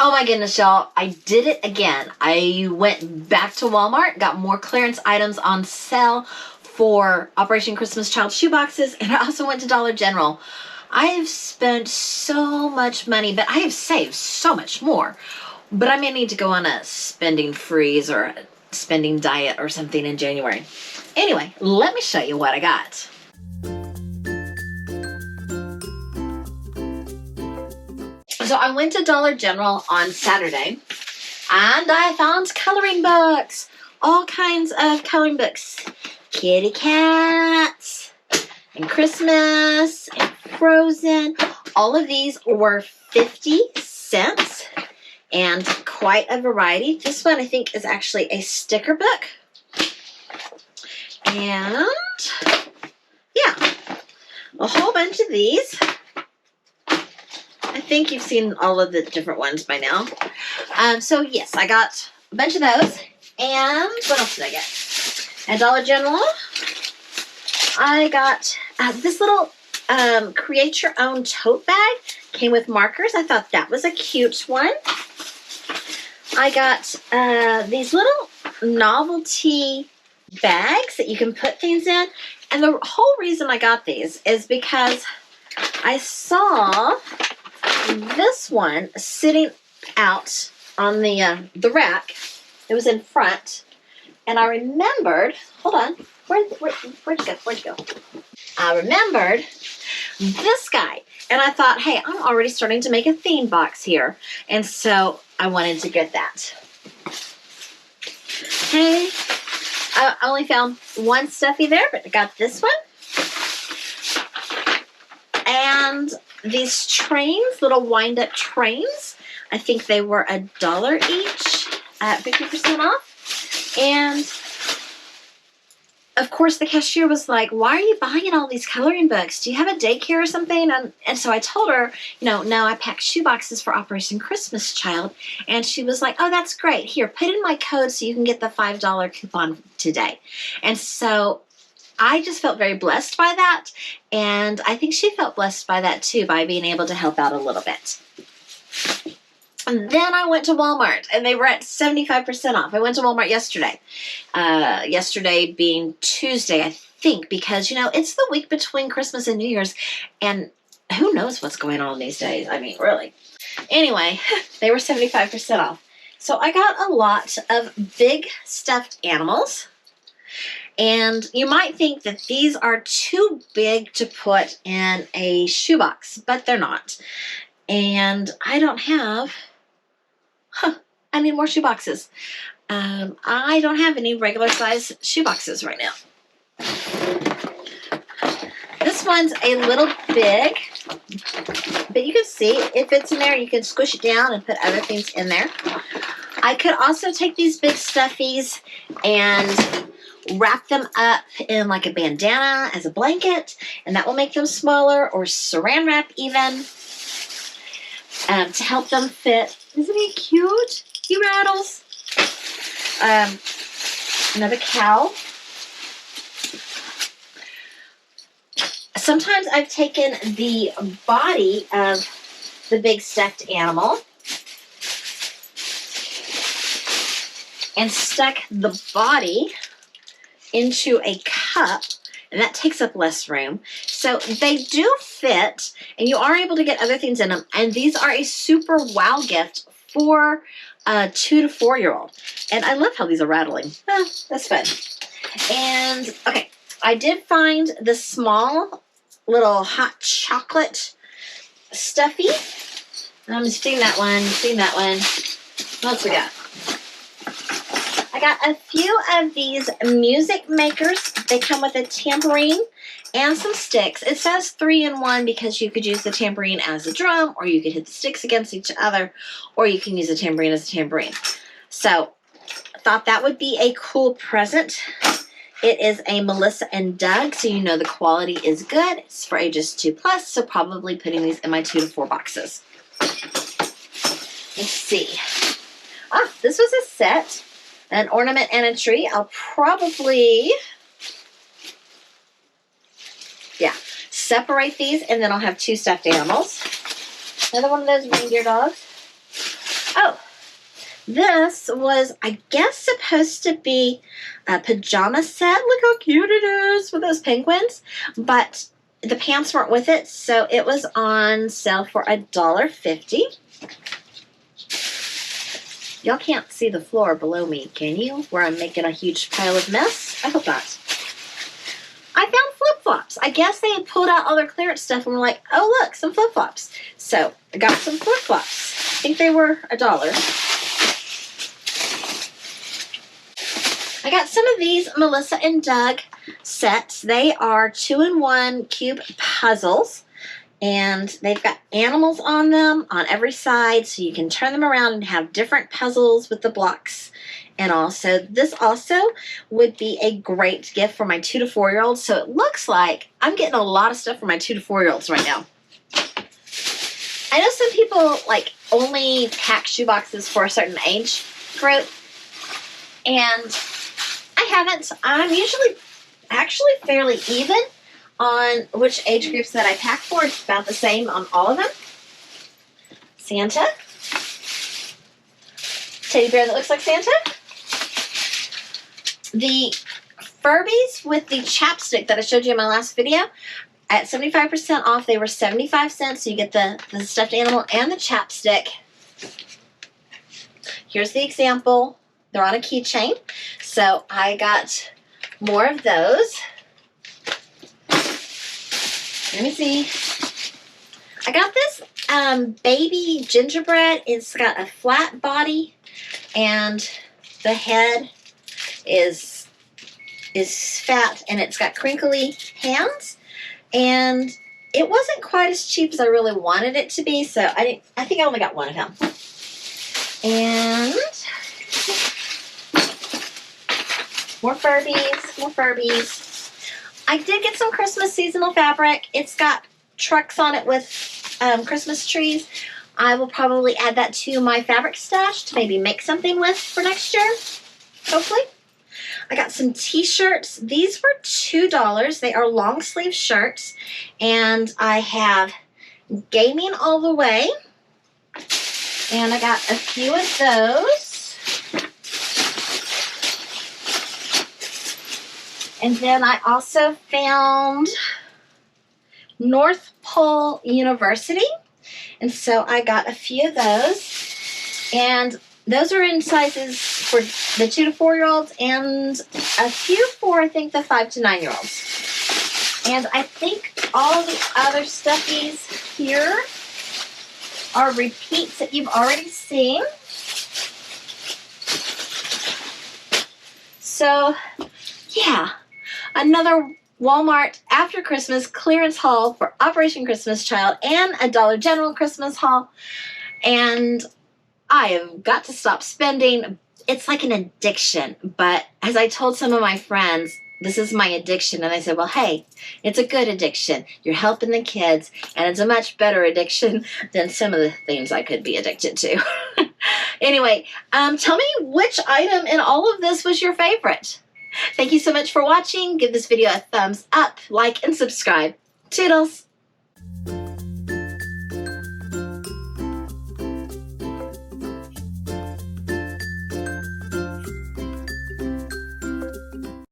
Oh my goodness, y'all. I did it again. I went back to Walmart, got more clearance items on sale for Operation Christmas Child shoeboxes, and I also went to Dollar General. I have spent so much money, but I have saved so much more. But I may need to go on a spending freeze or a spending diet or something in January. Anyway, let me show you what I got. So I went to Dollar General on Saturday, and I found coloring books. All kinds of coloring books. Kitty cats, and Christmas, and Frozen. All of these were 50 cents, and quite a variety. This one, I think, is actually a sticker book. And, yeah, a whole bunch of these. I think you've seen all of the different ones by now. So yes, I got a bunch of those. And what else did I get? At Dollar General, I got this little create your own tote bag. Came with markers. I thought that was a cute one. I got these little novelty bags that you can put things in. And the whole reason I got these is because I saw this one sitting out on the rack. It was in front, and I remembered. Hold on, where'd you go? I remembered this guy, and I thought, hey, I'm already starting to make a theme box here, and so I wanted to get that. Okay, I only found one stuffy there, but I got this one. And these trains, little wind-up trains, I think they were $1 each at 50% off. And, of course, the cashier was like, why are you buying all these coloring books? Do you have a daycare or something? And so I told her, no, I pack shoeboxes for Operation Christmas Child. And she was like, oh, that's great. Here, put in my code so you can get the $5 coupon today. And so I just felt very blessed by that, and I think she felt blessed by that too, by being able to help out a little bit. And then I went to Walmart, and they were at 75% off. I went to Walmart yesterday. Yesterday being Tuesday, I think, because, it's the week between Christmas and New Year's, and who knows what's going on these days. I mean, really. Anyway, they were 75% off. So I got a lot of big stuffed animals. And you might think that these are too big to put in a shoebox, but they're not. And I don't have, I need more shoeboxes. I don't have any regular size shoeboxes right now. This one's a little big, but you can see if it's in there, you can squish it down and put other things in there. I could also take these big stuffies and wrap them up in like a bandana as a blanket, and that will make them smaller, or saran wrap even, to help them fit. Isn't he cute? He rattles. Another cow. Sometimes I've taken the body of the big stuffed animal and stuck the body into a cup, and that takes up less room. So they do fit, and you are able to get other things in them, and these are a super wow gift for a 2 to 4-year-old. And I love how these are rattling. That's fun. And, okay, I did find the small little hot chocolate stuffy. I'm seeing that one, What else we got? I got a few of these music makers. They come with a tambourine and some sticks. It says 3-in-1 because you could use the tambourine as a drum, or you could hit the sticks against each other, or you can use the tambourine as a tambourine. So I thought that would be a cool present. It is a Melissa and Doug, so you know the quality is good. It's for ages 2+, so probably putting these in my 2 to 4 boxes. Let's see. This was a set. An ornament and a tree. I'll probably, separate these, and then I'll have 2 stuffed animals. Another one of those reindeer dogs. This was, I guess, supposed to be a pajama set. Look how cute it is with those penguins. But the pants weren't with it, so it was on sale for $1.50. Y'all can't see the floor below me, can you? Where I'm making a huge pile of mess? I hope not. I found flip-flops. I guess they had pulled out all their clearance stuff and were like, oh, look, some flip-flops. So I got some flip-flops. I think they were $1. I got some of these Melissa and Doug sets. They are 2-in-1 cube puzzles. And they've got animals on them on every side, so you can turn them around and have different puzzles with the blocks. And also, this also would be a great gift for my 2 to 4-year-olds. So it looks like I'm getting a lot of stuff for my 2 to 4-year-olds right now. I know some people like only pack shoe boxes for a certain age group, and I haven't. I'm usually actually fairly even on which age groups that I pack for. It's about the same on all of them. Santa. Teddy bear that looks like Santa. The Furbies with the chapstick that I showed you in my last video. At 75% off, they were 75 cents. So you get the stuffed animal and the chapstick. Here's the example. They're on a keychain. So I got more of those. Let me see. I got this baby gingerbread. It's got a flat body and the head is fat and it's got crinkly hands. And it wasn't quite as cheap as I really wanted it to be, so I think I only got one of them. And more Furbies. I did get some Christmas seasonal fabric. It's got trucks on it with Christmas trees. I will probably add that to my fabric stash to maybe make something with for next year, hopefully. I got some t-shirts. These were $2. They are long sleeve shirts. And I have gaming all the way. And I got a few of those. And then I also found North Pole University. And so I got a few of those. And those are in sizes for the 2 to 4-year-olds and a few for, I think, the 5 to 9-year-olds. And I think all the other stuffies here are repeats that you've already seen. So, yeah. Another Walmart after Christmas clearance haul for Operation Christmas Child and a Dollar General Christmas haul. And I have got to stop spending. It's like an addiction. But as I told some of my friends, this is my addiction. And I said, well, hey, it's a good addiction. You're helping the kids. And it's a much better addiction than some of the things I could be addicted to. Anyway, tell me which item in all of this was your favorite. Thank you so much for watching. Give this video a thumbs up, like, and subscribe. Toodles!